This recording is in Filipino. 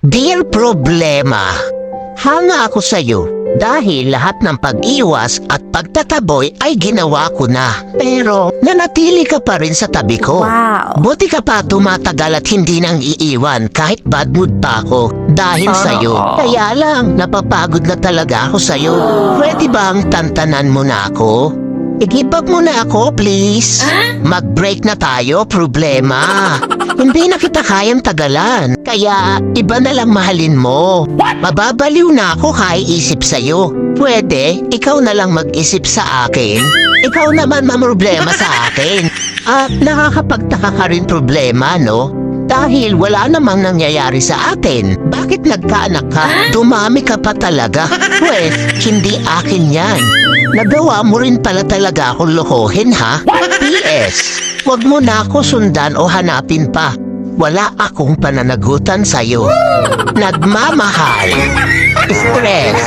Dear Problema, hanga ako sa'yo dahil lahat ng pag-iwas at pagtataboy ay ginawa ko na. Pero nanatili ka pa rin sa tabi ko. Wow. Buti ka pa tumatagal at hindi nang iiwan kahit bad mood pa ako dahil sa'yo. Kaya lang, napapagod na talaga ako sa'yo. Pwede bang tantanan mo na ako? I-give up mo na ako, please. Mag-break na tayo, Problema. Hindi na kita kayang tagalan. Kaya, iba na lang mahalin mo. Mababaliw na ako kaiisip sa'yo. Pwede, ikaw na lang mag-isip sa akin. Ikaw naman mamroblema sa akin. At nakakapagtaka ka rin, Problema, no? Dahil wala namang nangyayari sa atin. Bakit nagkaanak ka? Dumami ka pa talaga. Pwes, hindi akin yan. Nagawa mo rin pala talaga akong lokohin, ha? P.S. Huwag mo na ako sundan o hanapin pa. Wala akong pananagutan sa'yo. Nagmamahal. Stress.